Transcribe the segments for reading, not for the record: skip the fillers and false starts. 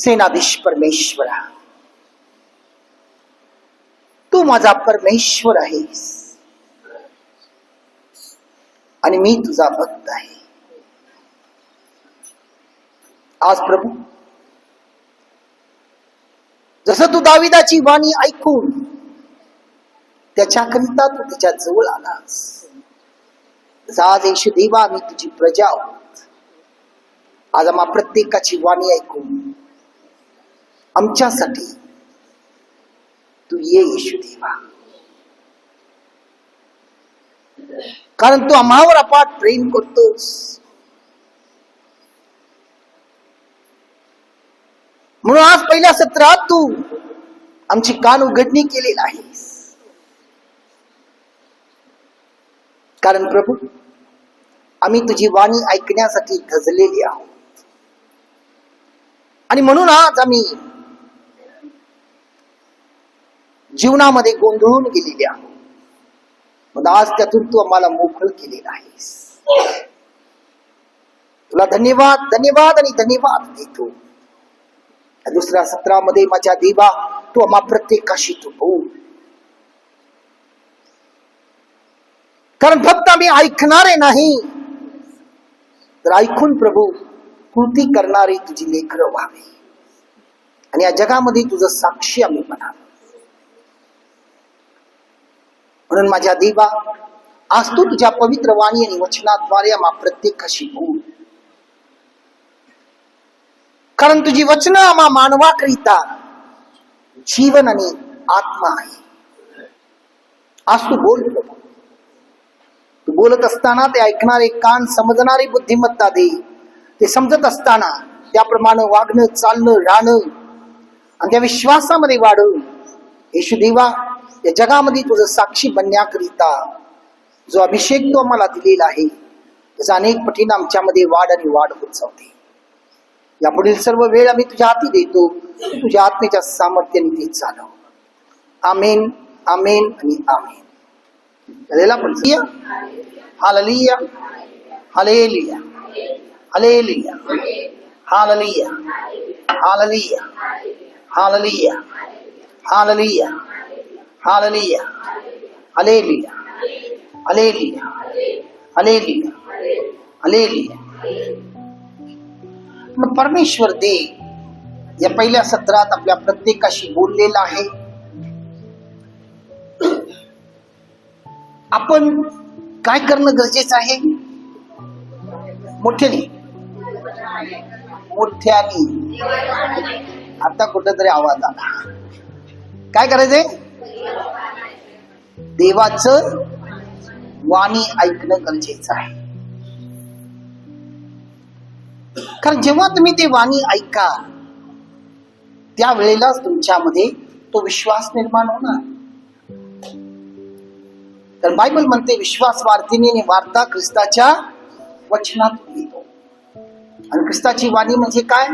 सेनाधीश परमेश्वरा, तू माझा परमेश्वर आहेस आणि मी तुझा भक्त आहे. आज प्रभू, जसं तू दाविदाची वाणी ऐकून त्याच्याकरिता तू त्याच्या जवळ आलास, आज येशू देवा मी तुझी प्रजा आहोत. आज आम्हा प्रत्येकाची वाणी ऐकून आमच्यासाठी तू ये येशू देवा, कारण तू आम्हावर अपाट प्रेम करतोस. म्हणून आज पहिल्या सत्रात तू आमची कान उघडणी केलेली आहेस. कारण प्रभू, आम्ही तुझी वाणी ऐकण्यासाठी धजलेली आहोत आणि म्हणून आज आम्ही जीवनामध्ये गोंधळून गेलेले आहोत. आज त्यातून तू आम्हाला मोकळं केलेलं आहेस. तुला धन्यवाद, धन्यवाद आणि धन्यवाद देतो. दुसऱ्या सत्रामध्ये माझ्या देवा तू आम्हा प्रत्येकाशी तू बोल, कारण फक्त आम्ही ऐकणारे नाही तर ऐकून प्रभू कृती करणारी तुझी लेकरं व्हावी आणि या जगामध्ये तुझं साक्षी आम्ही बनावं. म्हणून माझ्या देवा आज तू तुझ्या पवित्र वाणी आणि वचनाद्वारे आम्हा प्रत्येकाशी बोल, कारण तुझी वचन आम्हा मानवाकरिता जीवन आणि आत्मा आहे. आज तू बोल प्रभू. तू बोलत असताना ते ऐकणारे कान, समजणारी बुद्धिमत्ता दे. ते समजत असताना त्याप्रमाणे वागणं, चालणं, राहणं आणि त्या विश्वासामध्ये वाढवून येशू देवा या जगामध्ये तुझं साक्षी बनण्याकरिता जो अभिषेक तो आम्हाला दिलेला आहे त्याचा अनेक पटीने आमच्यामध्ये वाढ आणि वाढ होत जाते. यापुढील सर्व वेळ आम्ही तुझ्या हाती देतो. तुझ्या आत्मेच्या सामर्थ्याने ते चालव. आमेन, आमेन आणि आमेन. हालेलुया, हालेलुया, हालेलुया, हालेलुया, हालेलुया, हालेलुया, हालेलुया, हालेलुया, हालेलुया, हालेलुया, हालेलुया, हालेलुया, हालेलुया. मग परमेश्वर दे या पहिल्या सत्रात आपल्या प्रत्येकाशी बोललेला आहे. आपण काय करणं गरजेचं आहे? मोठ्याने, मोठ्याने. आता कुठेतरी आवाज आला. काय करायचंय? देवाचं वाणी ऐकणं गरजेचं आहे. कारण जेव्हा तुम्ही ते वाणी ऐका त्यावेळेलाच तुमच्यामध्ये तो विश्वास निर्माण होणार. तर बायबल म्हणते विश्वास वाढतीने वाढता ख्रिस्ताच्या वचनात येतो. आणि ख्रिस्ताची वाणी म्हणजे काय?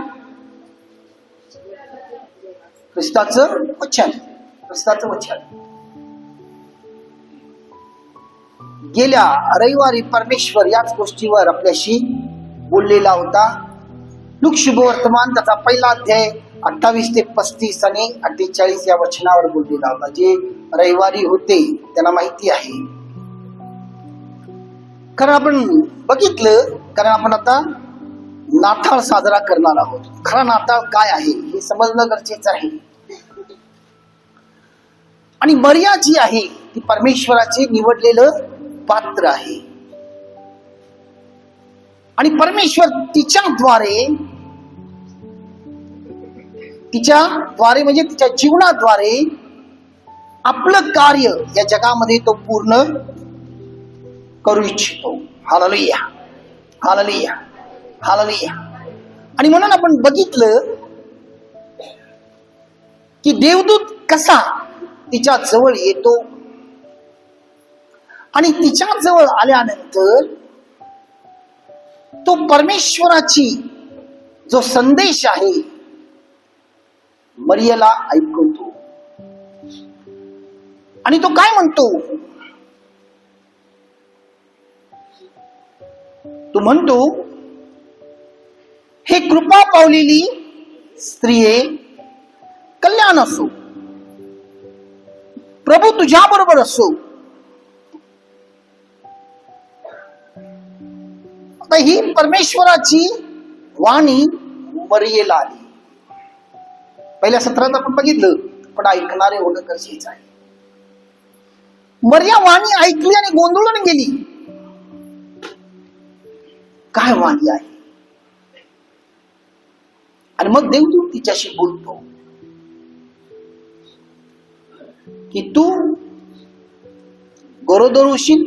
ख्रिस्ताचं वचन. ख्रिस्ताचं वचन. गेल्या रविवारी परमेश्वर याच गोष्टीवर आपल्याशी बोललेला होता. लूक शुभवर्तमान त्याचा पहिला अध्याय 28 ते 35 आणि 48 या वचनावर बोललेला होता. जे रविवारी होते त्यांना माहिती आहे, कारण आपण बघितलं. कारण आपण आता नाताळ साजरा करणार आहोत. खरा नाताळ काय आहे हे समजणं गरजेचं आहे. आणि मरिया जी आहे ती परमेश्वराचे निवडलेलं पात्र आहे आणि परमेश्वर तिच्याद्वारे म्हणजे तिच्या जीवनाद्वारे आपलं कार्य या जगामध्ये तो पूर्ण करू इच्छितो. हालेलुया, हालेलुया, हालेलुया. आणि म्हणून आपण बघितलं की देवदूत कसा तिच्या जवळ येतो आणि तिच्या जवळ आल्यानंतर तो परमेश्वराची जो संदेश आहे मरियेला ऐकवतो. आणि तो काय म्हणतो? तो म्हणतो, हे कृपा पावलेली स्त्रिये, कल्याण असो, प्रभू तुझ्या बरोबर असो. आता ही परमेश्वराची वाणी मरियेला आली. पहिल्या सत्रात आपण बघितलं, पण ऐकणारे होणं गरजेचं आहे. मरिया वाणी ऐकली आणि गोंधळून गेली. काय वाणी आहे? आणि मग देवदूत तिच्याशी बोलतो की तू गरोदर होशील,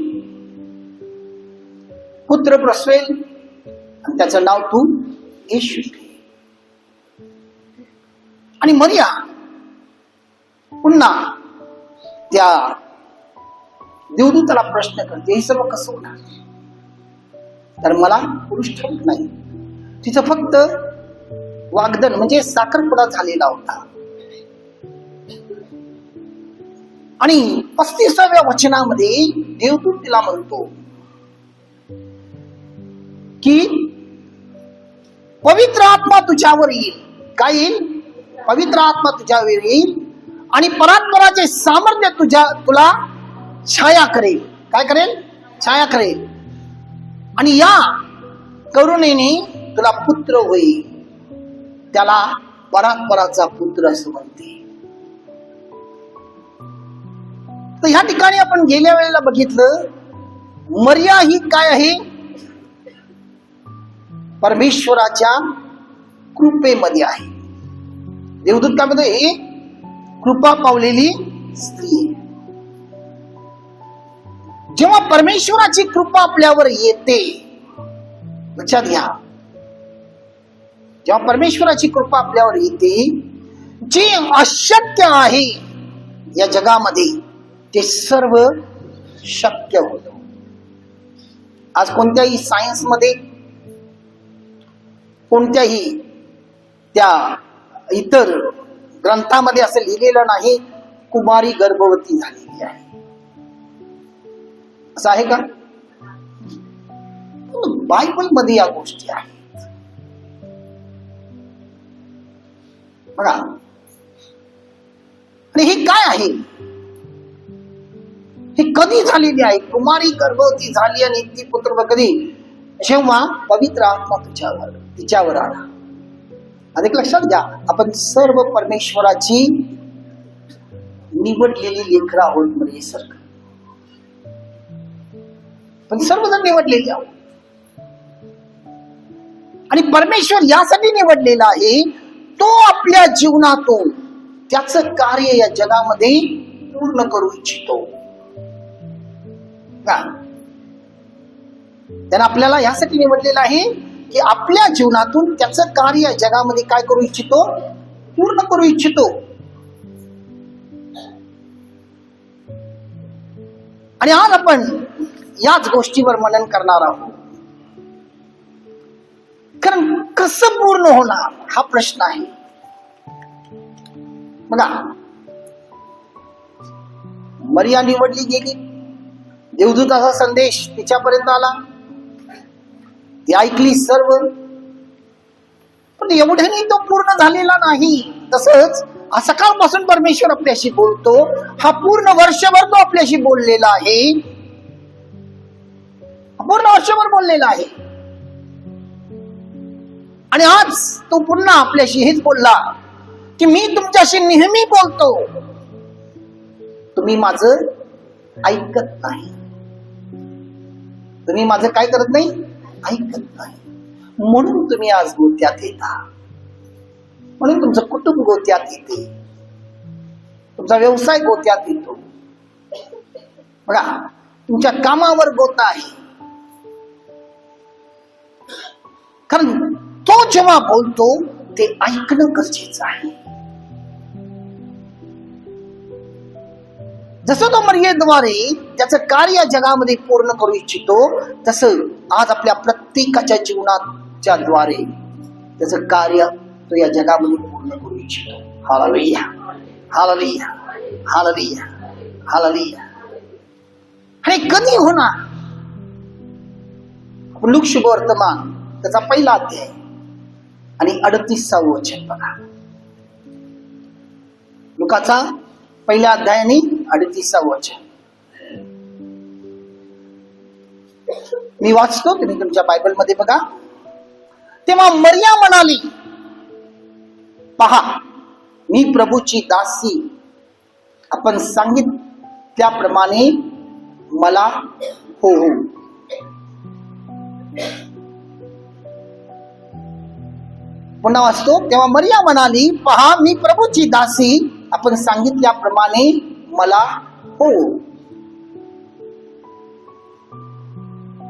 पुत्र प्रसवेल आणि त्याचं नाव तू येशू ठेव. आणि मरिया पुन्हा त्या देवदूताला प्रश्न करते, हे सर्व कसं होणार? तर मला पुरुष ठाऊक नाही. तिचं फक्त वाग्दन म्हणजे साखरपुडा झालेला होता. आणि 35व्या वचनामध्ये देवदूत तिला म्हणतो की पवित्र आत्मा तुझ्यावर येईल. काय येईल? पवित्र आत्मा तुझ्यावर येईल आणि परात्पराचे सामर्थ्य तुला छाया करेल. काय करेल? छाया करेल. आणि या करुणेने तुला पुत्र होईल. त्याला परात्पराचा पुत्र असं म्हणते. तर ह्या ठिकाणी आपण गेल्या वेळेला बघितलं, मरिया ही काय आहे? परमेश्वराच्या कृपेमध्ये आहे. देवदूतामध्ये कृपा पावलेली स्त्री. जेव्हा परमेश्वराची कृपा आपल्यावर येते, लक्षात घ्या, जेव्हा परमेश्वराची कृपा आपल्यावर येते, जे अशक्य आहे या जगामध्ये ते सर्व शक्य होतं. आज कोणत्याही सायन्स मध्ये, कोणत्याही त्या इतर ग्रंथामध्ये असं लिहिलेलं नाही कुमारी गर्भवती झालेली आहे, असं आहे का? बायबल मध्ये या गोष्टी आहेत. बघा, आणि हे काय आहे? हे कधी झालेली आहे? कुमारी गर्भवती झाली आणि ती पुत्र कधी? जेव्हा पवित्र आत्मा तिच्यावर आला. अधिक लक्षात घ्या, आपण सर्व परमेश्वराची निवडलेली लेकरं आहोत. म्हणजे सारखं पण सर्वजण निवडलेले आहोत. आणि परमेश्वर यासाठी निवडलेला आहे, तो आपल्या जीवनातून त्याचं कार्य या जगामध्ये पूर्ण करू इच्छितो. त्यानं आपल्याला यासाठी निवडलेलं आहे की आपल्या जीवनातून त्याचं कार्य जगामध्ये काय करू इच्छितो? पूर्ण करू इच्छितो. आणि आज आपण याच गोष्टीवर मनन करणार आहोत. कारण कसं पूर्ण होणार हा प्रश्न आहे. बघा, मरिया निवडली गेली, देवदूताचा संदेश तिच्यापर्यंत आला, ती ऐकली सर्व, पण एवढ्याने तो पूर्ण झालेला नाही. तसंच सकाळपासून परमेश्वर आपल्याशी बोलतो, हा पूर्ण वर्षभर तो आपल्याशी बोललेला आहे, पूर्ण वर्षभर बोललेला आहे. आणि आज तो पुन्हा आपल्याशी हेच बोलला की मी तुमच्याशी नेहमी बोलतो, तुम्ही माझं ऐकत नाही. तुम्ही माझं काय करत नाही? ऐकत नाही. म्हणून तुम्ही आज गोत्यात येता, म्हणून तुमचं कुटुंब गोत्यात येते, तुमचा व्यवसाय गोत्यात येतो. बघा, तुमच्या कामावर गोता आहे. कारण तो जेव्हा बोलतो ते ऐकणं गरजेचं आहे. जसं तो मरियेद्वारे त्याचं कार्य जगामध्ये पूर्ण करू इच्छितो, तसं आज आपल्या प्रत्येकाच्या जीवनाच्या द्वारे त्याचं कार्य तो या जगामध्ये पूर्ण करू इच्छितो. हालेलुया, हालेलुया, हालेलुया, हालेलुया. आणि कधी होणार? लूक शुभ वर्तमान त्याचा पहिला अध्याय आणि 38 वचन बघा. लुकाचा 1 अध्याय आणि 38 वचन मी वाचतो, तुम्ही तुमच्या बायबलमध्ये बघा. तेव्हा मरिया म्हणाली, पहा मी प्रभूची दासी, आपण सांगितल्याप्रमाणे मला हो. पुन्हा वाचतो. तेव्हा मरिया म्हणाली, पहा मी प्रभूची दासी, आपण सांगितल्याप्रमाणे मला हो.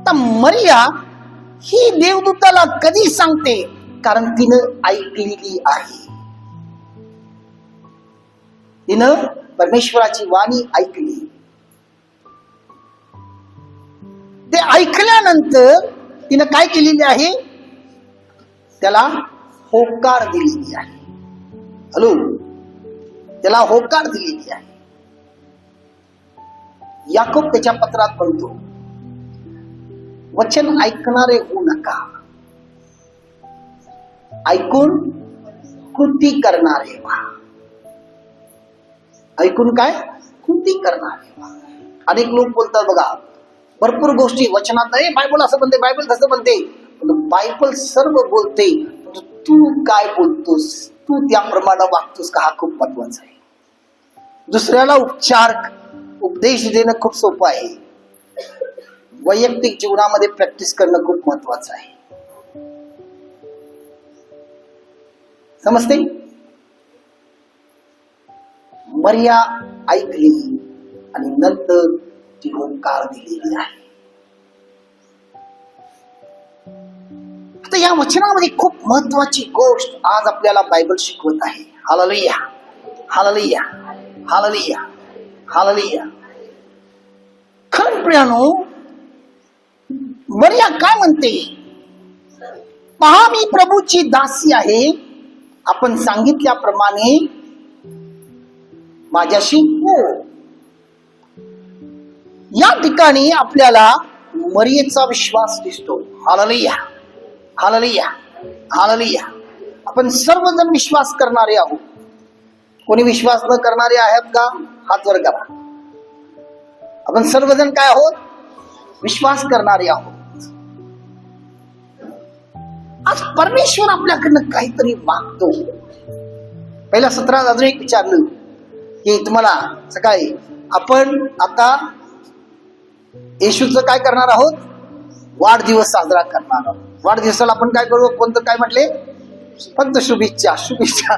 तर मरिया ही देवदूताला कधी सांगते? कारण तिनं ऐकलेली आहे. तिनं परमेश्वराची वाणी ऐकली. ते ऐकल्यानंतर तिनं काय केलेली आहे? त्याला होकार दिलेली आहे. हॅलो, त्याला होकार दिलेली आहे. याकोब त्याच्या पत्रात म्हणतो, वचन ऐकणारे होऊ नका, ऐकून कृती करणारे व्हा. ऐकून काय? कृती करणारे व्हा. अनेक लोक बोलतात बघा भरपूर गोष्टी वचनात, नाही बायबल असं म्हणते, बायबल तसं म्हणते. बायबल सर्व बोलते, तू काय बोलतोस, तू त्याप्रमाणे वागतोस का, हा खूप महत्वाचा आहे. दुसऱ्याला उपदेश देणं खूप सोपं आहे, वैयक्तिक जीवनामध्ये प्रॅक्टिस करणं खूप महत्वाचं आहे. समजते? मरिया ऐकली आणि नंतर ती होकार दिलेली आहे. आता या वचनामध्ये खूप महत्वाची गोष्ट आज आपल्याला बायबल शिकवत आहे. हालेलुया, हालेलुया, हालेलुया, हालेलुया. खरं प्रियानो, मरिया काय म्हणते? पहा मी प्रभूची दासी आहे, आपण सांगितल्याप्रमाणे माझ्याशी हो. या ठिकाणी आपल्याला मरियेचा विश्वास दिसतो. हालेलुया, हालेलुया, हालेलुया. आपण सर्वजण विश्वास करणारे आहोत. कोणी विश्वास न करणारे आहेत का? हात वर करा. आपण सर्वजण काय आहोत? विश्वास करणारे आहोत. आज परमेश्वर आपल्याकडनं काहीतरी मागतो. पहिल्या सत्रात अजून एक विचारलं की तुम्हाला सकाळी, आपण आता येशूचं काय करणार आहोत? वाढदिवस साजरा करणार आहोत. वाढदिवसाला आपण काय करू? कोणतं काय म्हटले? फक्त शुभेच्छा, शुभेच्छा,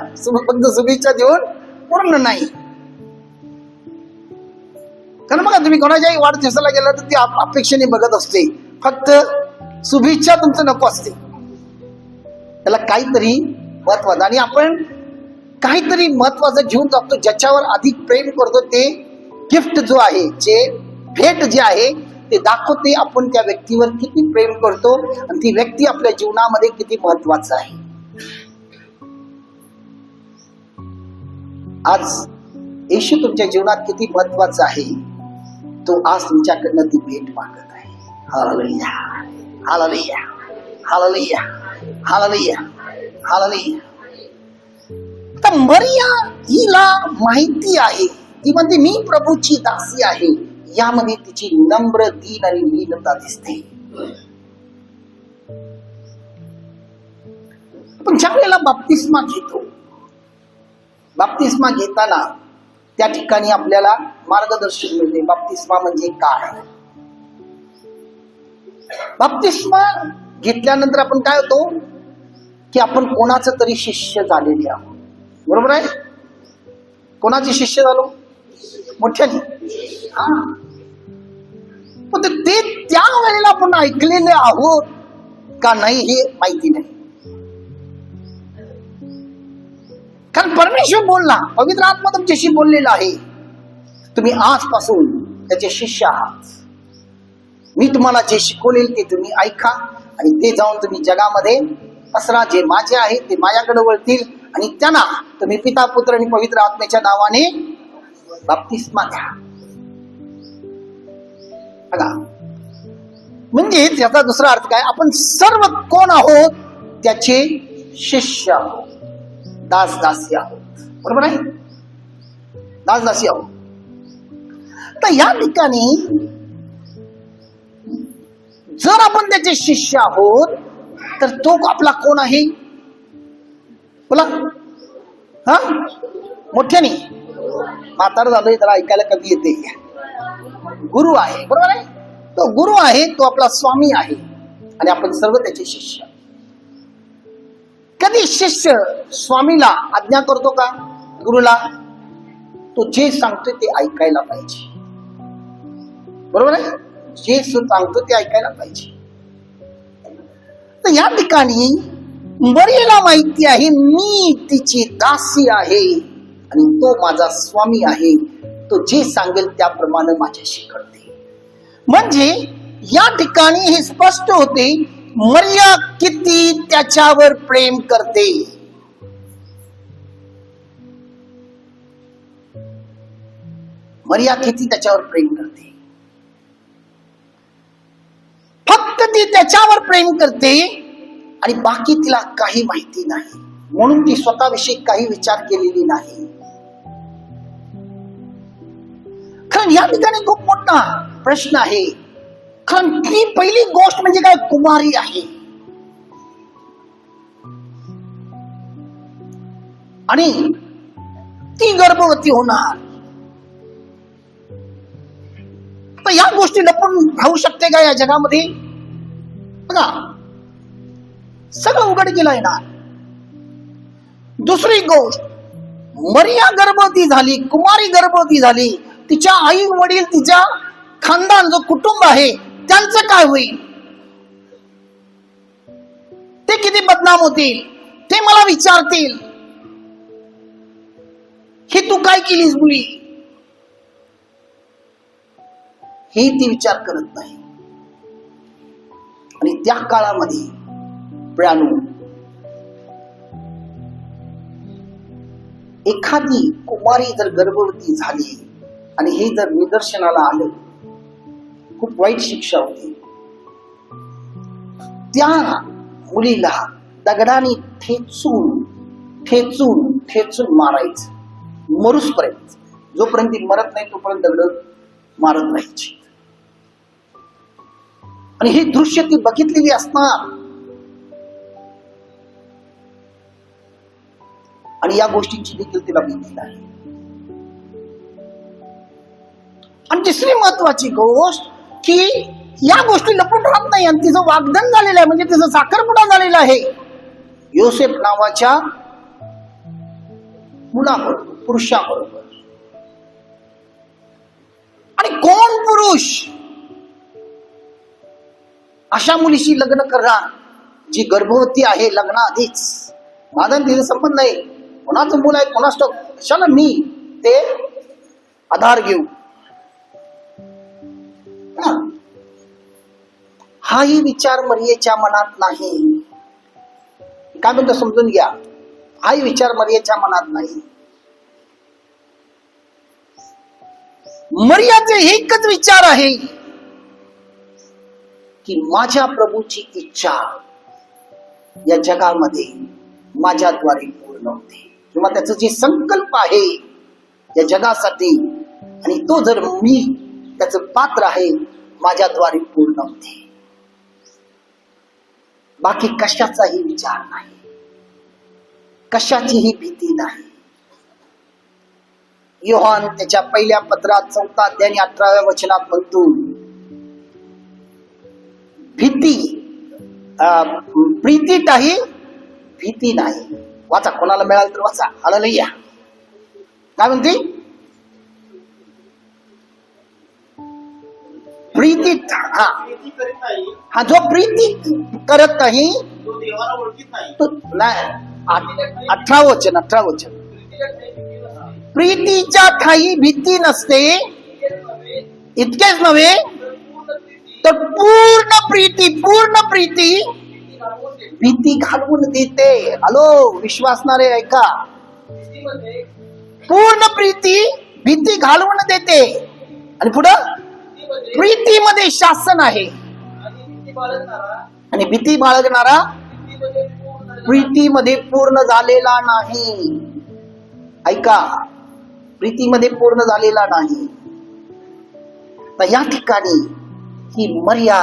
फक्त शुभेच्छा देऊन पूर्ण नाही. कारण बघा, तुम्ही कोणाच्याही वाढदिवसाला गेला तर ती अपेक्षेने बघत असते. फक्त शुभेच्छा तुमचं नको असते. त्याला काहीतरी महत्वाचं, आणि आपण काहीतरी महत्वाचं घेऊन जातो, ज्याच्यावर अधिक प्रेम करतो. ते गिफ्ट जो आहे, जे भेट जे आहे, ते दाखवते आपण त्या व्यक्तीवर किती प्रेम करतो आणि ती व्यक्ती आपल्या जीवनामध्ये किती महत्वाचं आहे. आज येशू तुमच्या जीवनात किती महत्वाचा आहे, तो आज तुमच्याकडनं ती भेट मागत आहे. हालेलुया, हालेलुया, हालेलुया, हालेलुया, हालेलुया. तर मरिया हिला माहिती आहे, ती म्हणते मी प्रभूची दासी आहे. यामध्ये तिची नम्र, दीन आणि लीनता दिसते. पण ज्या वेळेला बाप्तिस्मा घेतो, बाप्तिस्मा घेताना त्या ठिकाणी आपल्याला मार्गदर्शन मिळते. बाप्तिस्मा म्हणजे काय? बाप्तिस्मा घेतल्यानंतर आपण काय होतो की आपण कोणाचं तरी शिष्य झालेले आहोत. बरोबर आहे? कोणाचे शिष्य झालो? मोठ्याने. हा, पण ते त्या वेळेला आपण ऐकलेले आहोत का नाही हे माहिती नाही. कारण परमेश्वर बोलला, पवित्र आत्मा तुमच्याशी बोललेला आहे, तुम्ही आजपासून त्याचे शिष्य आहात. मी तुम्हाला जे शिकवले ते तुम्ही ऐका आणि ते जाऊन तुम्ही जगामध्ये पसरा. जे माझे आहे ते माझ्याकडे वळतील आणि त्यांना तुम्ही पिता, पुत्र आणि पवित्र आत्म्याच्या नावाने बाप्तिस्मा घ्या. बघा, म्हणजे याचा दुसरा अर्थ काय? आपण सर्व कोण आहोत? त्याचे शिष्य आहोत, दास दासी आहोत. बरोबर आहे, दास दासी आहोत. तर या ठिकाणी जर आपण त्याचे शिष्य आहोत तर तो आपला कोण आहे? बोला हा, मोठ्याने. म्हातार झालोय त्याला ऐकायला कमी येते. गुरु आहे, बरोबर आहे. तो गुरु आहे, तो आपला स्वामी आहे आणि आपण सर्व त्याचे शिष्य. कधी शिष्य स्वामीला आज्ञा करतो का? गुरुला तो जे सांगतो ते ऐकायला पाहिजे. बरोबर आहे, जे सांगतो ते ऐकायला पाहिजे. तर या ठिकाणी मरियेला माहिती आहे मी तिची दासी आहे आणि तो माझा स्वामी आहे. तो जे सांगेल त्याप्रमाणे माझ्याशी करते. म्हणजे या ठिकाणी हे स्पष्ट होते मरिया किती त्याच्यावर प्रेम करते. मरिया किती त्याच्यावर प्रेम करते. फक्त ती त्याच्यावर प्रेम करते आणि बाकी तिला काही माहिती नाही, म्हणून ती स्वतःविषयी काही विचार केलेली नाही. कारण या ठिकाणी खूप मोठा प्रश्न आहे. कारण ती पहिली गोष्ट म्हणजे काय, कुमारी आहे आणि ती गर्भवती होणार. तर या गोष्टी लपून राहू शकते का या जगामध्ये? बघा, सगळं उघड केलं येणार. दुसरी गोष्ट, मरिया गर्भवती झाली, कुमारी गर्भवती झाली, तिच्या आई वडील, तिच्या खानदान जो कुटुंब आहे त्यांचं काय होईल? ते किती बदनाम होतील, ते मला विचारतील हे तू काय केलीस मुली. हे ती विचार करत नाही. आणि त्या काळामध्ये प्रियानो, एखादी कुमारी जर गर्भवती झाली आणि हे जर निदर्शनाला आलं, खूप वाईट शिक्षा होती. त्या मुलीला दगडाने ठेचून ठेचून ठेचून मारायचं, मरूसपर्यंत. जोपर्यंत ती मरत नाही तोपर्यंत दगड मारत राहायची. आणि हे दृश्य ती बघितलेली असणार. आणि या गोष्टींची देखील तिला भीती नाही. आणि तिसरी महत्वाची गोष्ट की या गोष्टी लपून राहत नाही आणि तिचं वाग्दान झालेलं आहे, म्हणजे तिचं साखरपुडा झालेला आहे योसेफ नावाच्या मुलाबरोबर, पुरुषाबरोबर. आणि कोण पुरुष अशा मुलीशी लग्न करणार जी गर्भवती आहे लग्नाआधीच? माझा तिचा संबंध नाही, कोणाचं मुलं आहे कोणाच ठाऊक, कशाला मी ते आधार घेऊ. हाही विचार मरियेच्या मनात नाही. काय म्हणतो समजून घ्या, हाही विचार मरियेच्या मनात नाही. मरियाचे एकच विचार आहे की माझ्या प्रभूची इच्छा या जगामध्ये माझ्याद्वारे पूर्ण होते, किंवा त्याचा जे संकल्प आहे या जगासाठी आणि तो जर मी त्याचं पात्र आहे माझ्याद्वारे पूर्ण होते. बाकी कशाचाही विचार नाही, कशाचीही भीती नाही. योहान त्याच्या पहिल्या पत्रात 4 अध्याय 18व्या वचनात म्हणतो, भीती प्रीतीत आहे, भीती नाही. वाचा, कोणाला मिळाल तर वाचा. हालेलुया. काय म्हणते? प्रीतीत. हा, जो प्रीती करत नाही तो नाही. 18 वचन. प्रीतीच्या ठाई भीती नसते, इतकेच नव्हे तर पूर्ण प्रीती भीती घालवून देते. हॅलो विश्वासणारे ऐका, पूर्ण प्रीती भीती घालवून देते. आणि पुढं प्रीतीमध्ये शासन आहे आणि भीती बाळगणारा प्रीतीमध्ये पूर्ण झालेला नाही. ऐका, प्रीतीमध्ये पूर्ण झालेला नाही. तर या ठिकाणी ही मर्या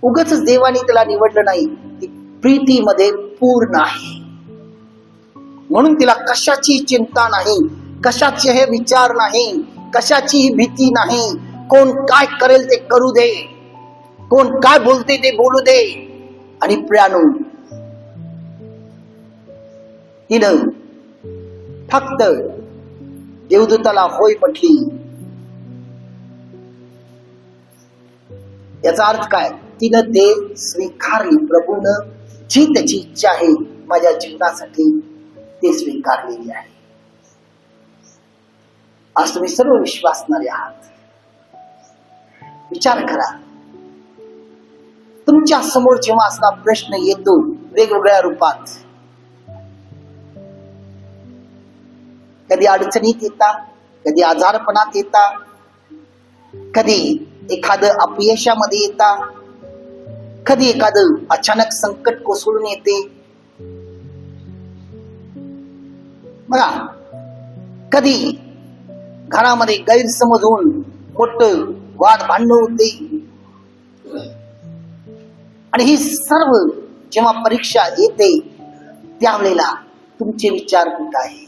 उगाच देवाने त्याला निवडलं नाही, ती प्रीतीमध्ये पूर्ण आहे. म्हणून तिला कशाची चिंता नाही, कशाचे हे विचार नाही, कशाची भीती नाही. कोण काय करेल ते करू दे, कोण काय बोलते ते बोलू दे. आणि प्रियानो, तिनं फक्त देवदूताला होय म्हटली. याचा अर्थ काय? तिनं ते स्वीकारली. प्रभूनं जी त्याची इच्छा आहे माझ्या जीवनासाठी ते स्वीकारलेली आहे. आज तुम्ही सर्व विश्वासणारे आहात. विचार करा, तुमच्या समोर जेव्हा असा प्रश्न येतो वेगवेगळ्या रूपात, कधी अडचणीत येता, कधी आजारपणात येता, कधी एखादं अपयशामध्ये येता, कधी एखादं अचानक संकट कोसळून येते. बघा, कधी घरामध्ये गैरसमज होऊन मोठं वाद भांडण होते. आणि ही सर्व जेव्हा परीक्षा येते त्यावेळेला तुमचे विचार कुठे आहेत?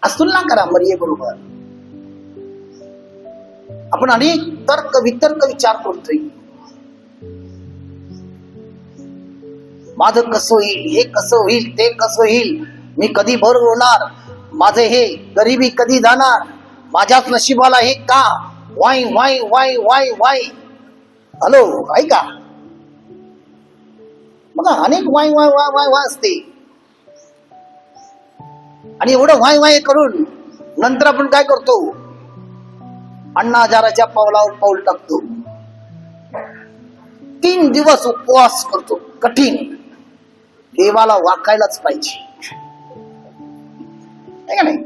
आज तुलना करा मरिये बरोबर. आपण अनेक तर्क वितर्क विचार करतोय. माझं कसं होईल, हे कसं होईल, ते कसं होईल, मी कधी भर होणार, माझं हे गरिबी कधी जाणार, माझ्याच नशिबाला हे का, Y Y Y Y Y. Hello, ऐका, बघा अनेक Y Y Y Y Y असते. आणि एवढं वाय वाय करून नंतर आपण काय करतो? अण्णा हजाराच्या पावलावर पाऊल टाकतो. 3 दिवस उपवास करतो कठीण. देवाला वाकायलाच पाहिजे, आहे का नाही?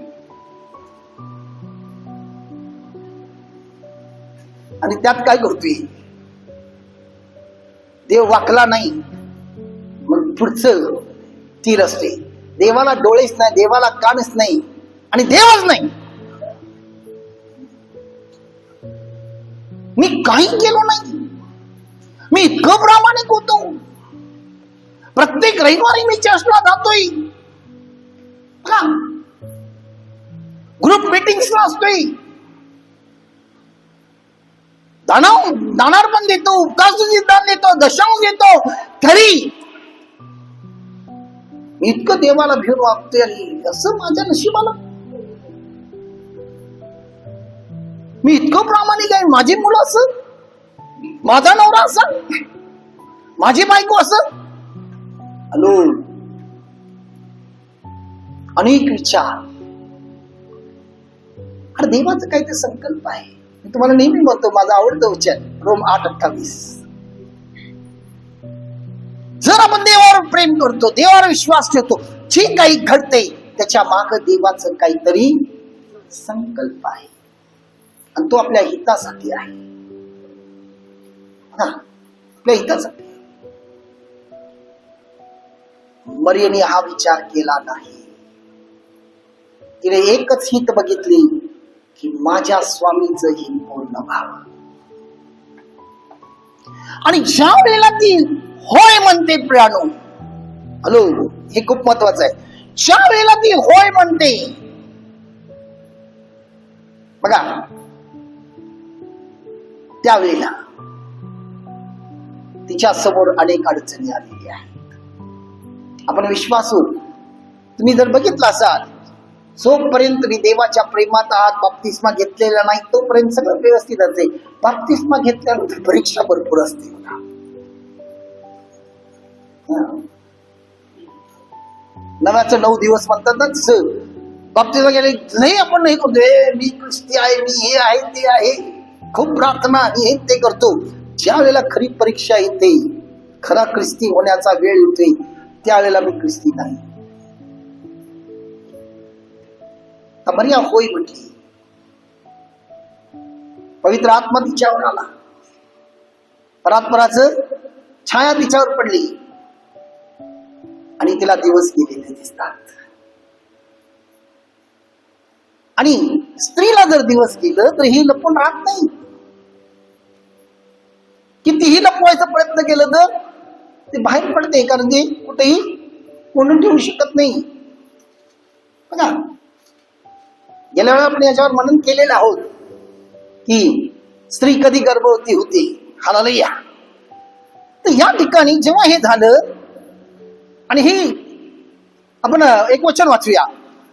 आणि त्यात काय करतोय? देव वाकला नाही, मग पुढचं तीर असते. देवाला डोळेच नाही, देवाला कानच नाही, आणि देवच नाही. मी काही केलो नाही, मी इतकं प्रामाणिक होतो, प्रत्येक रविवारी मी चर्चला जातोय, ग्रुप मीटिंग्सला असतोय, दानार पण देतो, उपकासुची दान देतो, दशांश देतो, तरी मी इतकं देवाला भिऊन वागतोय. आणि असं माझ्या नशिबाला मी इतकं प्रामाणिक आहे. माझी मुलं असं, माझा नवरा असं, माझी बायको असं. हॅलो, अनेक विचार. अरे देवाचं काही ते संकल्प आहे. मी तुम्हाला नेहमी म्हणतो, माझा आवडतं विचार रोम 8:28. जर आपण देवावर प्रेम करतो, देवावर विश्वास ठेवतो, जे काही घडते त्याच्या मागे देवाचं काहीतरी संकल्प आहे, आणि तो आपल्या हितासाठी आहे. आपल्या हितासाठी. मरियेने हा विचार केला नाही. तिने एकच हित बघितली की माझ्या स्वामीचं हित पूर्ण व्हावं. आणि ज्या वेळेला ती होय म्हणते, प्रियानो, हॅलो, हे खूप महत्वाचं आहे. ज्या वेळेला ती होय म्हणते, बघा, त्यावेळेला तिच्या समोर अनेक अडचणी आलेल्या आहेत. आपण विश्वासू, तुम्ही जर बघितलं असाल, जोपर्यंत तुम्ही देवाच्या प्रेमात आहात, बाप्तिस्मा घेतलेला नाही, तोपर्यंत सगळं व्यवस्थित असेल. बाप्तिस्मा घेतल्यानंतर परीक्षा भरपूर असते. नव्याचं 9 दिवस म्हणतात ना, तसं बाप्तिस्मा गेले नाही आपण नाही करतो, मी ख्रिस्ती आहे, मी हे आहे, ते आहे, खूप प्रार्थना हे ते करतो. ज्या वेळेला खरी परीक्षा येते, खरा ख्रिस्ती होण्याचा वेळ येते, त्यावेळेला मी ख्रिस्ती नाही. मरिया होय म्हटली. पवित्र आत्मा तिच्यावर आला. परात्पराचं छाया तिच्यावर पडली आणि तिला दिवस गेलेले दिसतात. आणि स्त्रीला जर दिवस गेलं तर ही लपून राहत नाही. कितीही लपवायचा प्रयत्न केलं तर ते बाहेर पडते, कारण ते कुठेही कोणून ठेवू शकत नाही. बघा, गेल्या वेळा आपण याच्यावर मनन केलेलं आहोत की स्त्री कधी गर्भवती होती. हालेलुया. तर या ठिकाणी जेव्हा हे झालं, आणि हे आपण एक वचन वाचूया.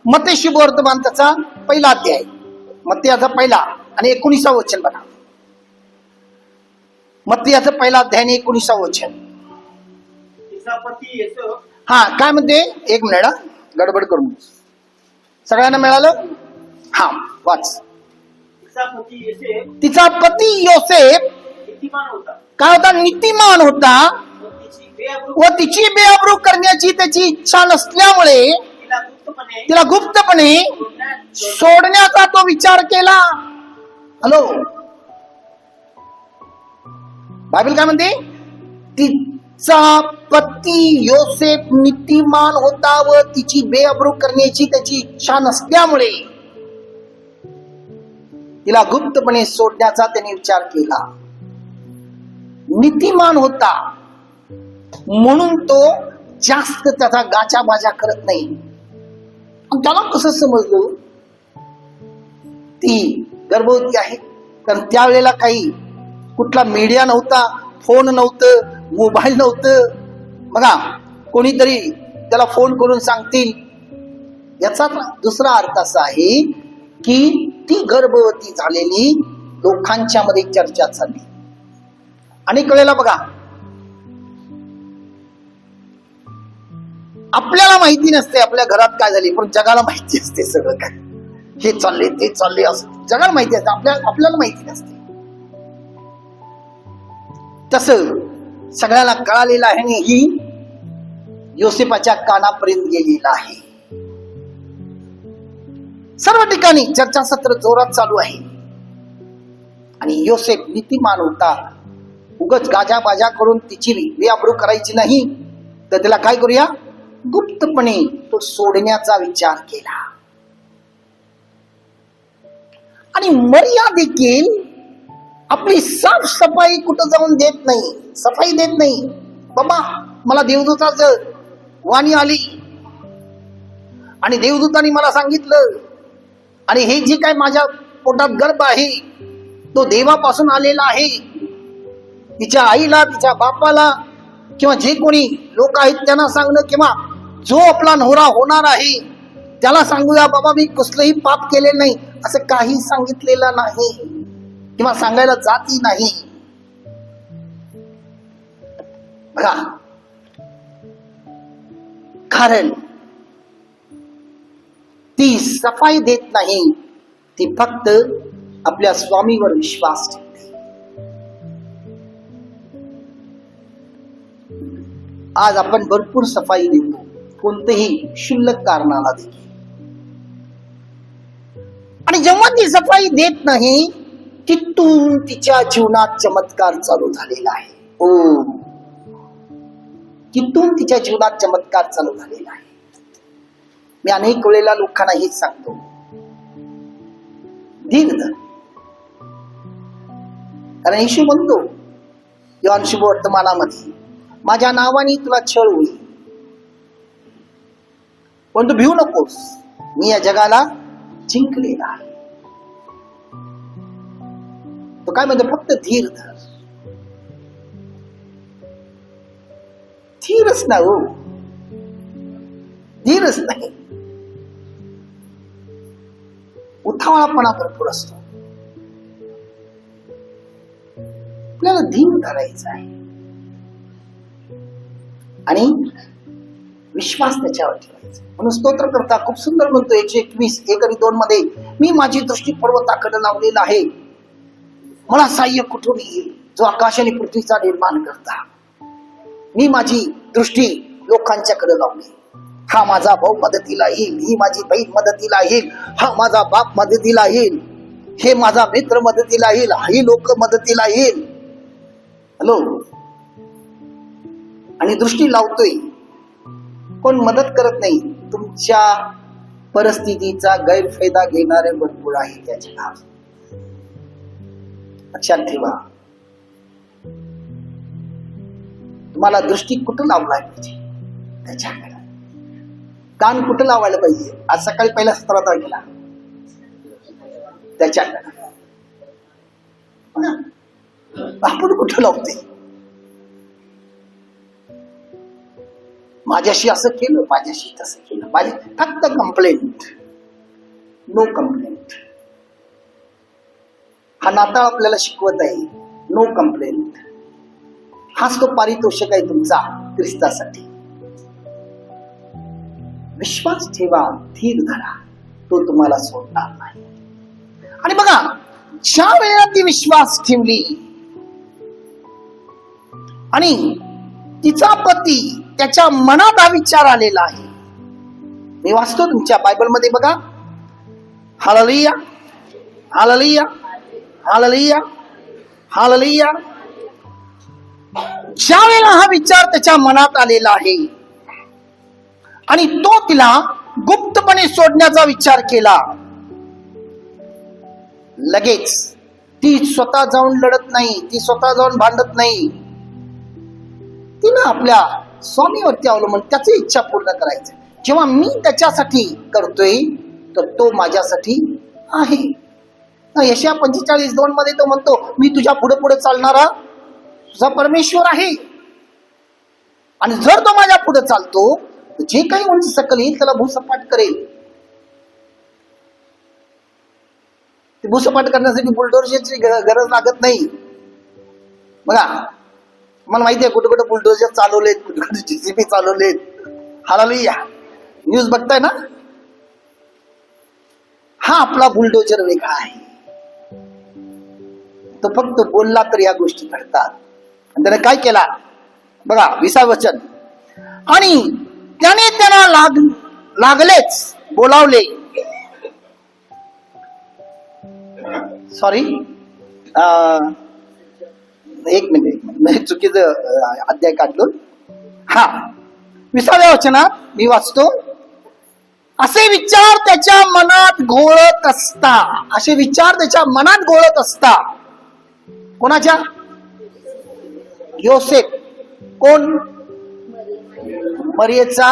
मत्ते शुभवर्तमान त्याचा पहिला अध्याय, मत्ते याचा पहिला आणि 19 वचन बघा. मत्ते याचा पहिला अध्याय आणि 19 वचन. हा, काय म्हणते? एक मिनिट, गडबड करून सगळ्यांना मिळालं? हा, वाच. तिचा पती योसेफ काय होता? नीतिमान होता व तिची बेअब्रू करण्याची त्याची इच्छा नसल्यामुळे तिला गुप्तपणे सोडण्याचा तो विचार केला. हॅलो, बायबल काय म्हणते? तिचा पती योसेफ नीतिमान होता व तिची बेअब्रू करण्याची त्याची इच्छा नसल्यामुळे तिला गुप्तपणे सोडण्याचा त्याने विचार केला. नीतिमान होता म्हणून तो जास्त त्याचा गाचा बाजा करत नाही. त्याला कसं समजलं ती गर्भवती आहे? कारण त्यावेळेला काही कुठला मीडिया नव्हता, फोन नव्हतं, मोबाईल नव्हतं. बघा, कोणीतरी त्याला फोन करून सांगतील. याचा दुसरा अर्थ असा आहे की ती गर्भवती झालेली लोकांच्या मध्ये चर्चा चालली. अनेक वेळेला बघा, आपल्याला माहिती नसते आपल्या घरात काय झाले, पण जगाला माहिती असते सगळं काय. हे चालले ते चालले असं जगाला माहिती असते, आपल्याला माहिती नसते. तसं सगळ्याला कळालेलं आहे आणि ही योसेफाच्या कानापर्यंत गेलेला आहे. सर्व ठिकाणी चर्चासत्र जोरात चालू आहे. आणि योसेफ नीतिमान होता. उगच गाजा बाजा करून तिची बेअब्रू करायची नाही, तर त्याला काय करूया? गुप्तपणे तो सोडण्याचा विचार केला. आणि मरिया देखील आपली साफसफाई कुठं जाऊन देत नाही, सफाई देत नाही. बाबा, मला देवदूताचं वाणी आली आणि देवदूताने मला सांगितलं, आणि हे जे काय माझ्या पोटात गर्भ आहे तो देवापासून आलेला आहे. तिच्या आईला, तिच्या बापाला किंवा जे कोणी लोक आहेत त्यांना सांगणं, किंवा जो आपला नवरा होणार आहे त्याला सांगूया, बाबा मी कसलंही पाप केले नाही, असं काही सांगितलेलं नाही किंवा सांगायला जाती नाही. बघा, कारण ती सफाई देत नाही, ती फक्त आपल्या स्वामीवर विश्वास ठेवते. आज आपण भरपूर सफाई देतो, कोणतेही क्षुल्लक कारणाला देखील. आणि जेव्हा ती सफाई देत नाही, तिथून तिच्या जीवनात चमत्कार चालू झालेला आहे. ओ, तिथून तिच्या जीवनात चमत्कार चालू झालेला आहे. मी अनेक वेळेला लोकांना हेच सांगतो, धीर धर. कारण येशू म्हणतो योहान शुभवर्तमानामध्ये, माझ्या नावाने तुला छळ होईल, पण तू भिवू नकोस, मी या जगाला जिंकलेला आहे. तो काय म्हणतो? फक्त धीर धर. धीरच ना हो, धीरच नाही, उतावळापणा भरपूर असतो. आपल्याला धीर धरायचा आहे आणि विश्वास त्याच्यावर ठेवायचा. म्हणून स्तोत्र करता खूप सुंदर म्हणतो 121 1 आणि 2 मध्ये, मी माझी दृष्टी पर्वताकडे लावलेला आहे, मला सहाय्य कुठून येईल, जो आकाश आणि पृथ्वीचा निर्माण करता. मी माझी दृष्टी लोकांच्याकडे लावली. हा माझा भाऊ मदतीला येईल, ही माझी बहीण मदतीला येईल, हा माझा बाप मदतीला येईल, हे माझा मित्र मदतीला येईल, ही लोक मदतीला येईल. हॅलो, आणि दृष्टी लावतोय, कोण मदत करत नाही. तुमच्या परिस्थितीचा गैरफायदा घेणारे भरपूर आहे त्या जगात. लक्षात ठेवा. तुम्हाला दृष्टी कुठं लावला पाहिजे त्याच्याकडे, कान कुठं लावायला पाहिजे. आज सकाळी पहिल्या सत्रात गेला त्याच्याकडे, आपण कुठं लावते. माझ्याशी असं केलं, माझ्याशी तसं केलं, माझे फक्त कंप्लेंट, नो कंप्लेंट. हा नाताळ आपल्याला शिकवत आहे, नो कंप्लेंट. हाच तो पारितोषिक आहे तुमचा ख्रिस्तासाठी. विश्वास ठेवा, धीर धरा, तो तुम्हाला सोडणार नाही. आणि बघा, ज्या वेळेला ती विश्वास ठेवली आणि तिचा पती, त्याच्या मनात हा विचार आलेला आहे. मी वाचतो तुमच्या बायबलमध्ये बघा. हालेलुया, हालेलुया, हालेलुया, हालेलुया. ज्या वेळेला हा विचार त्याच्या मनात आलेला आहे आणि तो तिला गुप्तपणे सोडण्याचा विचार केला, लगेच ती स्वतः जाऊन लढत नाही, ती स्वतः जाऊन भांडत नाही. तिनं आपल्या स्वामीवरती अवलंबून त्याची इच्छा पूर्ण करायची. जेव्हा मी त्याच्यासाठी करतोय तर तो माझ्यासाठी आहे. यशया 45:2 मध्ये तो म्हणतो, मी तुझ्या पुढे पुढे चालणारा तुझा परमेश्वर आहे. आणि जर तो माझ्या पुढे चालतो तर जे काही उंच सकल येईल त्याला भूसपाट करेल. ते भूसपाट करण्यासाठी बुलडोझरची गरज लागत नाही. बघा, मला माहिती आहे कुठे कुठे बुलडोझर चालवलेत, कुठे कुठे जेसीबी चालवलेत. हालेलुया, न्यूज बघताय ना. हा आपला बुलडोझर वेगळा आहे. तो फक्त बोलला तर या गोष्टी घडतात. आणि त्याने काय केला बघा, 20 वचन. आणि त्याने त्यांना लागलेच बोलावले. सॉरी, एक मिनिट, चुकीचं अध्याय काढलो. हा, 20व्या वचनात मी वाचतो. असे विचार त्याच्या मनात घोळत असता, असे विचार त्याच्या मनात घोळत असता. कोणाच्या? योसेफ. कोण? मरियेचा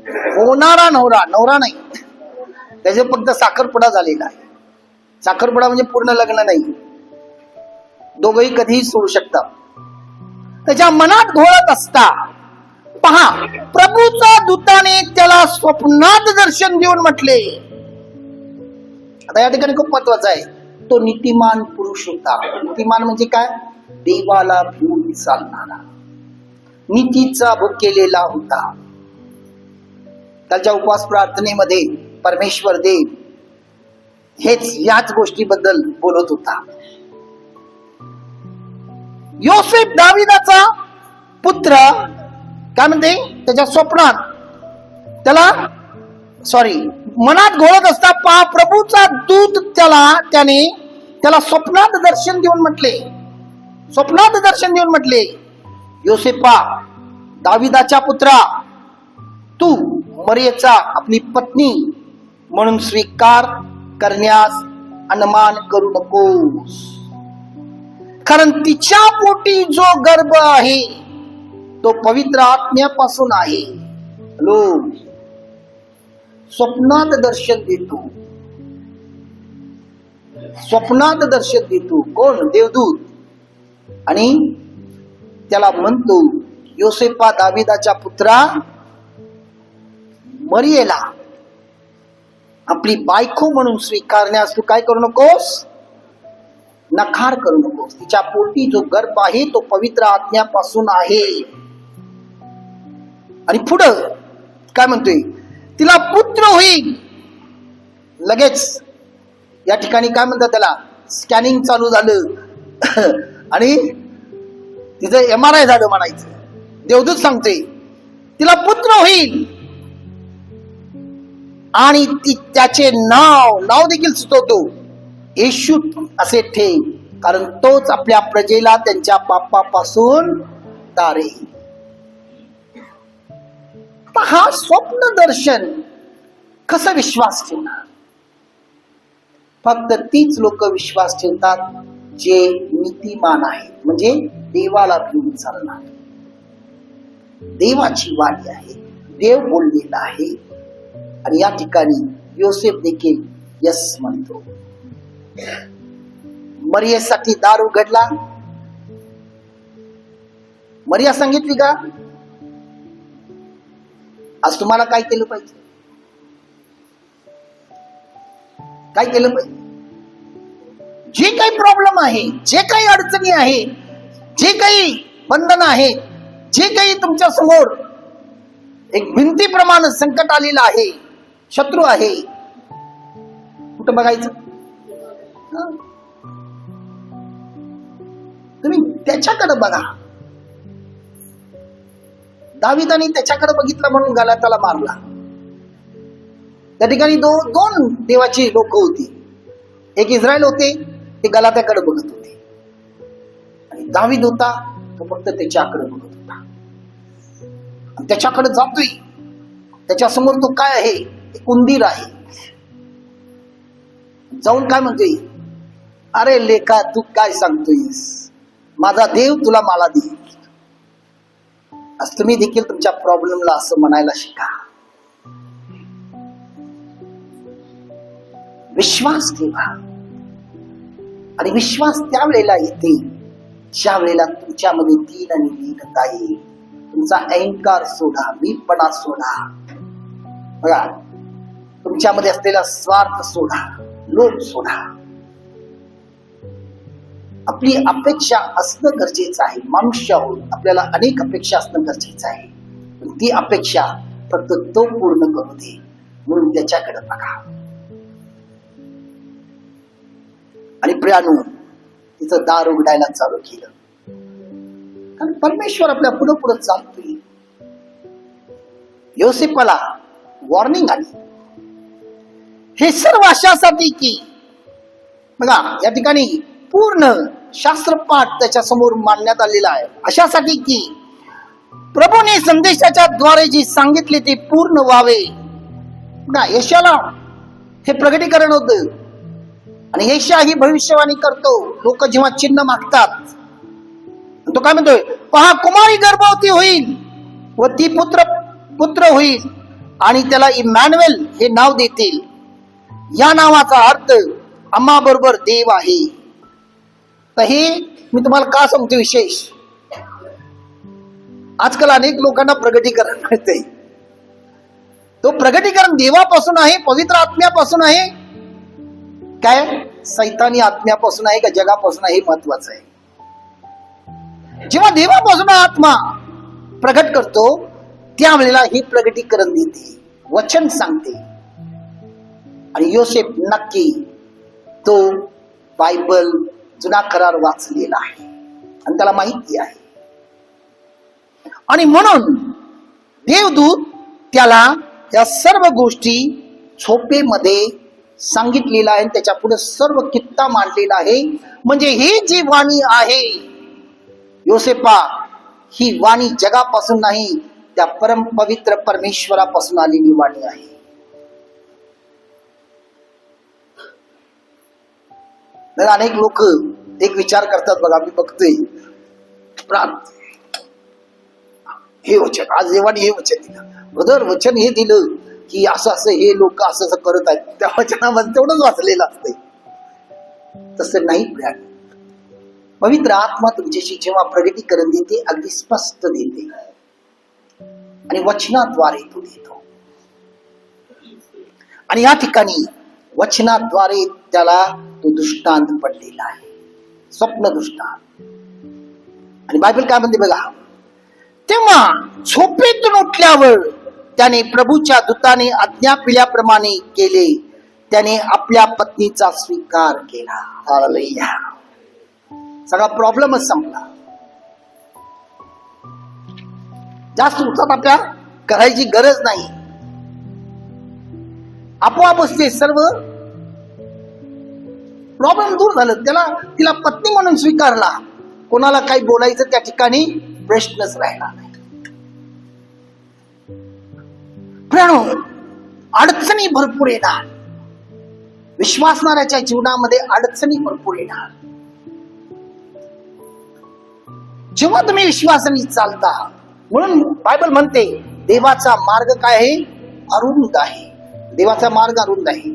होणारा नवरा. नवरा नाही, त्याचे फक्त साखरपुडा झालेला आहे. साखरपुडा म्हणजे पूर्ण लग्न नाही. दोघंही कधीही सोडू शकतात. त्याच्या मनात घोळत असता पहा, प्रभूचा दूताने त्याला स्वप्नात दर्शन देऊन म्हटले. आता या ठिकाणी खूप महत्वाचं आहे, तो नीतिमान पुरुष होता. नीतिमान म्हणजे काय? देवाला भिवून चालणारा, नीतीचा भुकेलेला होता. त्याच्या उपवास प्रार्थनेमध्ये परमेश्वर देव याच गोष्टीबद्दल बोलत होता. योसेफ दाविदाचा पुत्र, काय म्हणते, त्याच्या स्वप्नात त्याला मनात घोळत असता पहा, प्रभूचा दूत त्याला स्वप्नात दर्शन देऊन म्हटले. स्वप्नात दर्शन देऊन म्हटले, योसेफा, दाविदाच्या पुत्रा, तू मरियेचा आपली पत्नी म्हणून स्वीकार करण्यास अनुमान करू नकोस, कारण तिच्या पोटी जो गर्भ आहे तो पवित्र आत्म्यापासून आहे. लोक स्वप्नात दर्शन देतो, स्वप्नात दर्शन देतो. कोण? देवदूत. आणि त्याला म्हणतो, योसेफा, दाविदाच्या पुत्रा, मरियेला आपली बायको म्हणून स्वीकारण्यास तू काय करू नकोस, नकार करू नकोस. तिच्या पोटी जो गर्भ आहे तो पवित्र आत्म्यापासून आहे. आणि पुढं काय म्हणतोय, तिला पुत्र होईल. लगेच या ठिकाणी काय म्हणतात, त्याला स्कॅनिंग चालू झालं आणि तिचं MRI झालं म्हणायचं. देवदूत सांगते तिला पुत्र होईल आणि त्याचे नाव देखील सुचवतो, येशू असे ठेव, कारण तोच आपल्या प्रजेला त्यांच्या पापापासून तारेल. तर हा स्वप्न दर्शन कसं विश्वास ठेवणार? फक्त तीच लोक विश्वास ठेवतात जे नीतिमान आहेत, म्हणजे देवाला घेऊन चालणार. देवाची वाणी आहे, देव बोललेला आहे. आणि या ठिकाणी योसेफ देखील यस म्हणतो. मरियेसाठी दार उघडला. मरिया सांगितली का आज तुम्हाला काय केलं पाहिजे, काय केलं पाहिजे? जे काही प्रॉब्लेम आहे, जे काही अडचणी आहे, जे काही बंधन आहे, जे काही तुमच्या समोर एक भिंतीप्रमाणे संकट आलेलं आहे, शत्रू आहे, कुठं बघायचं? तुम्ही त्याच्याकडे बघा. दाविदाने त्याच्याकडे बघितलं म्हणून गलात्याला मारला. त्या ठिकाणी दोन देवाची लोक होती. एक इस्रायल होते, ते गलात्याकडे बघत होते. आणि दावीद होता, तो फक्त त्याच्याकडे बघत होता. आणि त्याच्याकडे जातोय, त्याच्या समोर तो काय आहे? एक उंदीर आहे. जाऊन काय म्हणतोय? अरे लेखा, तू काय सांगतोयस? माझा देव तुला मला देईल. आज तुम्ही देखील तुमच्या प्रॉब्लेमला असं म्हणायला शिका. विश्वास ठेवा. आणि विश्वास त्यावेळेला येते ज्या वेळेला तुमच्यामध्ये दीन आणि लीनता येईल. तुमचा अहंकार सोडा, मीपणा सोडा. बघा, तुमच्यामध्ये असलेला स्वार्थ सोडा, लोभ सोडा. आपली अपेक्षा असणं गरजेचं आहे. मनुष्य आहोत, आपल्याला अनेक अपेक्षा असणं गरजेचं आहे. पण ती अपेक्षा फक्त तो पूर्ण करू दे म्हणून त्याच्याकडे बघा. आणि प्रियानो, तिचं दार उघडायला चालू केलं. कारण परमेश्वर आपल्या पुढे पुढे चालतोय. योसेफाला वॉर्निंग आली. हे सर्व अशासाठी की, बघा या ठिकाणी पूर्ण शास्त्रपाठ त्याच्या समोर मांडण्यात आलेला आहे. अशासाठी की प्रभूने संदेशाच्या द्वारे जी सांगितले ते पूर्ण व्हावे. यशाला हे प्रगटीकरण होतं. आणि यशा ही भविष्यवाणी करतो. लोक जेव्हा चिन्ह मागतात, तो काय म्हणतोय? पहा, कुमारी गर्भवती होईल व ती पुत्र होईल आणि त्याला इमॅन्युएल हे नाव देतील. या नावाचा अर्थ आम्हा बरोबर देव आहे. तर हे मी तुम्हाला का सांगतो विशेष? आजकाल अनेक लोकांना प्रगटीकरण मिळते. तो प्रगटीकरण देवापासून आहे, पवित्र आत्म्यापासून आहे, काय सैतानी आत्म्यापासून आहे का जगापासून आहे? हे महत्वाचं आहे. जेव्हा देवापासून आत्मा प्रगट करतो त्यावेळेला हे प्रगटीकरण देते, वचन सांगते. आणि योसेफ नक्की तो बायबल जुना करार वाचलेला आहे आणि त्याला माहिती आहे. आणि म्हणून देवदूत त्याला या सर्व गोष्टी झोपेमध्ये सांगितलेला आहे. त्याच्या पुढे सर्व कित्ता मांडलेला आहे. म्हणजे ही जी वाणी आहे योसेफा, ही वाणी जगापासून नाही, त्या परम पवित्र परमेश्वरापासून आलेली वाणी आहे. अनेक लोक एक विचार करतात, बघा मी बघतोय, हे वचन आज देवाने हे वचन दिलं, ब्रदर वचन हे दिलं की असं असं हे लोक असं असं करत आहेत, त्या वचनामध्ये तेवढंच वाचलेलं असतंय. तसं नाही. पवित्र आत्मा तुमच्याशी जेव्हा प्रगटीकरण देते, अगदी स्पष्ट देते आणि वचनाद्वारे तो देतो. आणि या ठिकाणी वचनाद्वारे त्याला तो दृष्टांत पडलेला आहे, स्वप्न दृष्टांत. आणि बायबल काय म्हणते बघा, तेव्हा झोपेतून उठल्यावर त्याने प्रभूच्या दूताने आज्ञा पिल्याप्रमाणे केले. त्याने आपल्या पत्नीचा स्वीकार केला. हालेलुया. सगळा प्रॉब्लेमच संपला. जास्त उत्साह आपल्या करायची गरज नाही. आपोआपच ते सर्व प्रॉब्लेम दूर झालं. तिला पत्नी म्हणून स्वीकारला. कोणाला काही बोलायचं त्या ठिकाणी प्रश्नच राहिला नाही. प्रियानो, अडचणी भरपूर येणार. विश्वासणाऱ्याच्या जीवनामध्ये अडचणी भरपूर येणार. जेव्हा तुम्ही विश्वासाने चालता, म्हणून बायबल म्हणते देवाचा मार्ग काय आहे? अरुंद आहे. देवाचा मार्ग अरुंद आहे.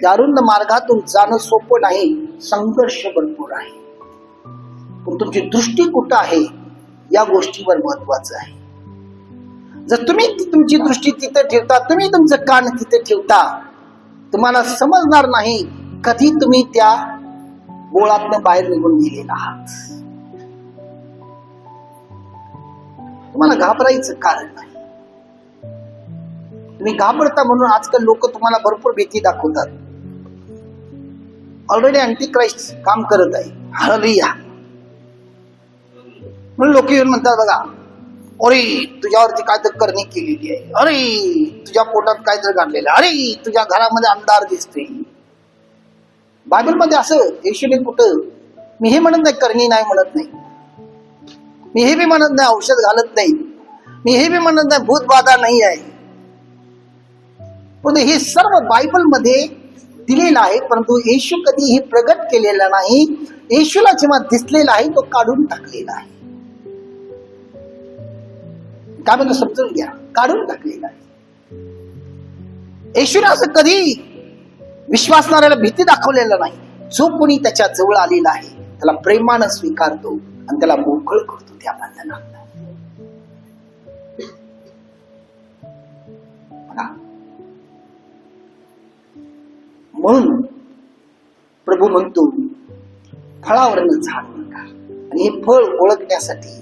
त्या अरुंद मार्गातून जाणं सोपं नाही, संघर्ष भरपूर आहे. पण तुमची दृष्टी कुठं आहे या गोष्टीवर महत्वाचं आहे. जर तुम्ही तुमची दृष्टी तिथे ठेवता, तुम्ही तुमचं कान तिथे ठेवता, तुम्हाला समजणार नाही कधी तुम्ही त्या बोळातनं बाहेर निघून गेलेला आहात. तुम्हाला घाबरायचं कारण नाही. तुम्ही घाबरता म्हणून आजकाल लोक तुम्हाला भरपूर भीती दाखवतात. ऑलरेडी अँटिक्राइस्ट काम करत आहे. हालेलुया. म्हणून लोक येऊन म्हणतात बघा, अरे तुझ्यावरती काय तर करणी केलेली आहे, अरे तुझ्या पोटात काय तर घातलेलं, अरे तुझ्या घरामध्ये अंधार दिसते. बायबलमध्ये असं येशूने कुठं, मी हे म्हणत नाही करणी नाही म्हणत नाही, मी हे बी म्हणत नाही औषध घालत नाही, मी हे बी म्हणत नाही भूतबाधा नाही आहे. पण हे सर्व बायबलमध्ये दिलेलं आहे. परंतु येशू कधी हे प्रगट केलेलं नाही. येशूला जेव्हा दिसलेला आहे तो काढून टाकलेला आहे. काय म्हणतो समजून घ्या, काढून टाकलेला आहे. येशूने असं कधी विश्वासणाऱ्याला भीती दाखवलेलं नाही. जो कोणी त्याच्या जवळ आलेला आहे त्याला प्रेमानं स्वीकारतो आणि त्याला मोकळ करतो त्या बंधनात. म्हणून प्रभू म्हणतो फळावरनं झाड नका. आणि हे फळ ओळखण्यासाठी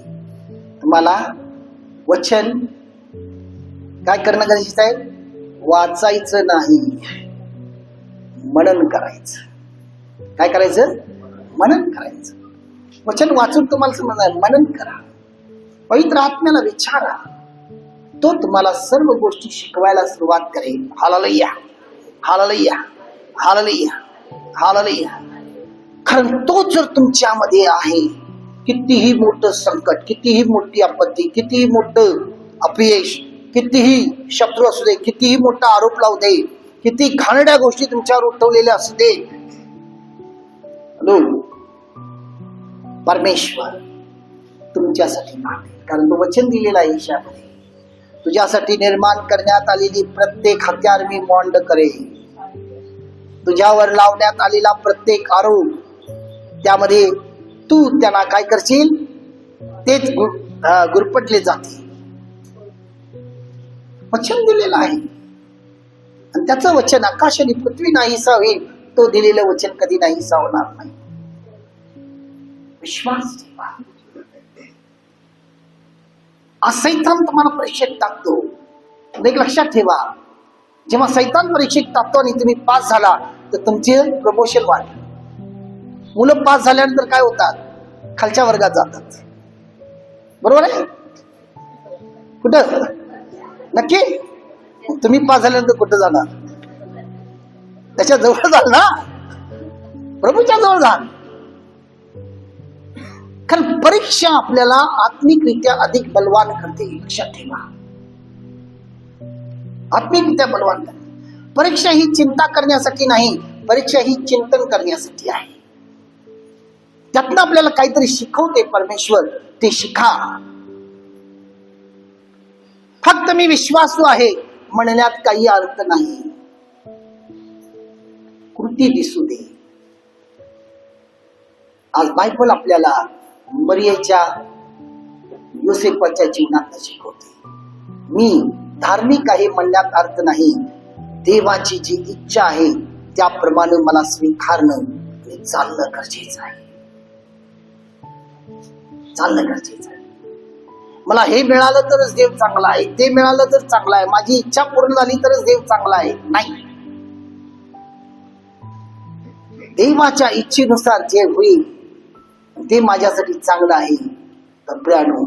तुम्हाला वचन काय करणं गरजेचं आहे? वाचायचं नाही, मनन करायचं. काय करायचं? मनन करायचं. वचन वाचून तुम्हाला समजणार, मनन करा. पवित्र आत्म्याला विचारा, तो तुम्हाला सर्व गोष्टी शिकवायला सुरुवात करेल. हालेलुया, हालेलुया, हालेलुया, हालेलुया. कारण तो जर तुमच्यामध्ये आहे, कितीही मोठं संकट, कितीही मोठी आपत्ती, कितीही मोठं अपयश, कितीही शत्रू असू दे, कितीही मोठा आरोप लावू दे, किती घाणेरड्या गोष्टी तुमच्यावर उठवलेल्या असू दे, परमेश्वर तुमच्यासाठी मागेल. कारण तो वचन दिलेला आहे ईशामध्ये, तुझ्यासाठी निर्माण करण्यात आलेली प्रत्येक हत्यार मी मॉन्ड करेन. तुझ्यावर लावण्यात आलेला प्रत्येक आरोप, त्यामध्ये तू त्यांना काय करशील तेच गुरपटले जाते. वचन दिलेलं आहे आणि त्याचं वचन आकाश आणि पृथ्वी नाहीसा होईल, तो दिलेलं वचन कधी नाहीसा होणार नाही. विश्वास ठेवा. आज सैतान तुम्हाला परीक्षेत टाकतो. एक लक्षात ठेवा, जेव्हा सैतान परीक्षेत टाकतो आणि तुम्ही पास झाला तर तुमचे प्रमोशन वाढलं. मुलं पास झाल्यानंतर काय होतात? खालच्या वर्गात जातात. बरोबर आहे? कुठं? नक्की तुम्ही पास झाल्यानंतर कुठं जाणार? त्याच्या जवळ जाल ना, प्रभूच्या जवळ जाल. कारण परीक्षा आपल्याला आत्मिकरित्या अधिक बलवान करते. लक्षात ठेवा, आत्मिकरित्या बलवान करते. परीक्षा ही चिंता करण्यासाठी नाही, परीक्षा ही चिंतन करण्यासाठी आहे. त्यातनं आपल्याला काहीतरी शिकवते परमेश्वर, ते शिका. फक्त मी विश्वासू आहे म्हणण्यात काही अर्थ नाही. कृती दिसू दे. आज बायबल आपल्याला मरियेच्या योसेफाच्या जीवनात शिकवते. मी धार्मिक आहे म्हणण्यात अर्थ नाही. देवाची जी इच्छा आहे त्याप्रमाणे मला स्वीकारणं आणि चालणं गरजेचं आहे. चालणं गरजेचं आहे. मला हे मिळालं तरच देव चांगला आहे, ते मिळालं तर चांगला आहे, माझी इच्छा पूर्ण झाली तरच देव चांगला आहे. नाही, देवाच्या इच्छेनुसार जे होईल ते माझ्यासाठी चांगलं आहे. तर प्रियानो,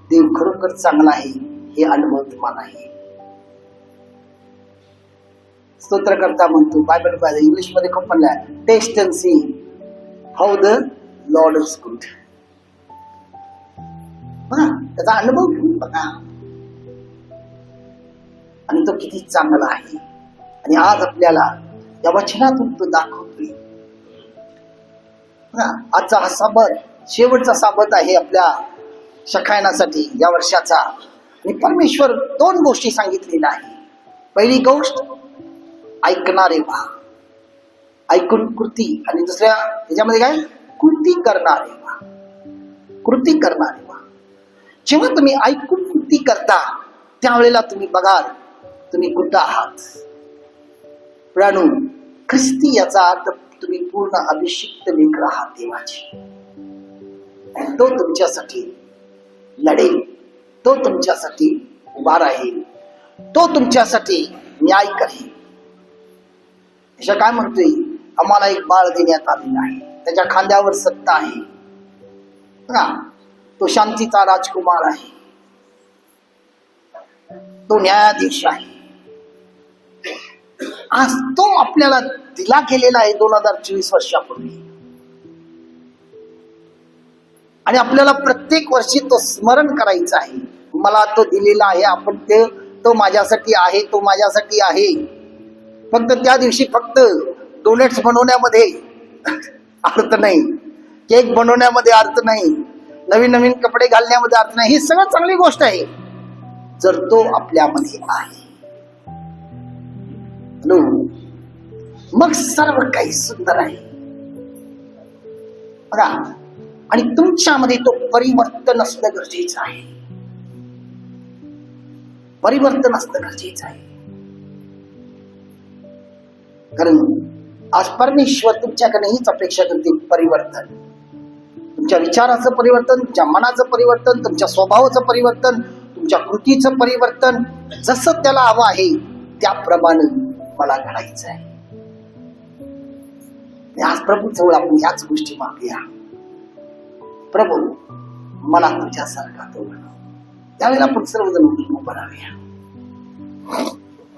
देव खरोखर चांगला आहे हे अनुभव तुम्हाला आहे. स्तोत्रकर्ता म्हणतो, बायबल इंग्लिश मध्ये खूप म्हणलाय, taste and see how the Lord is good. त्याचा अनुभव घेऊन बघा. आणि तो किती चांगला आहे. आणि आज आपल्याला या वचनातून तो दाखवतोय. आजचा हा साबत शेवटचा साबत आहे आपल्या शखायनासाठी या वर्षाचा. आणि परमेश्वर 2 गोष्टी सांगितलेल्या आहे. पहिली गोष्ट ऐकणारे व्हा, ऐकून कृती. आणि दुसऱ्या त्याच्यामध्ये काय, कृती करणारे व्हा, कृती करणारे व्हा. जेव्हा तुम्ही ऐकून कृती करता त्यावेळेला तुम्ही बघाल तुम्ही कुठं आहात. प्राणू ख्रिस्ती याचा अर्थ तुम्ही पूर्ण अभिषिक्त लेकरं आहात देवाचे. तो तुमच्यासाठी लढेल, तो तुमच्यासाठी उभा राहील, तो तुमच्यासाठी न्याय करेल. त्याच्या काय म्हणतोय, आम्हाला एक बाळ देण्यात आलेला आहे, त्याच्या खांद्यावर सत्ता आहे. तो शांतीचा राजकुमार आहे, तो न्यायाधीश आहे. आज तो आपल्याला दिला गेलेला आहे 2024 वर्षापूर्वी. आणि आपल्याला प्रत्येक वर्षी तो स्मरण करायचा आहे. मला तो दिलेला आहे, आपण तो माझ्यासाठी आहे, तो माझ्यासाठी आहे. फक्त त्या दिवशी फक्त डोनेट्स बनवण्यामध्ये अर्थ नाही, केक बनवण्यामध्ये अर्थ नाही, नवीन नवीन कपडे घालण्यामध्ये अर्थ नाही. ही सगळं चांगली गोष्ट आहे जर तो आपल्यामध्ये आहे. मग सर्व काही सुंदर आहे बघा. आणि तुमच्यामध्ये तो परिवर्तन असणं गरजेचं आहे, परिवर्तन असणं गरजेचं आहे. कारण आज परमेश्वर तुमच्याकडे हीच अपेक्षा करते, परिवर्तन. तुमच्या विचाराचं परिवर्तन, तुमच्या मनाचं परिवर्तन, तुमच्या स्वभावाचं परिवर्तन, तुमच्या कृतीचं परिवर्तन. जसं त्याला हवं आहे त्याप्रमाणे मला घडायचं आहे. आज प्रभू जवळ आपण ह्याच गोष्टी मागूया. प्रभू मला तुझ्यासारखा तो बनव. त्यावेळेला आपण सर्वजण उभं राहूया.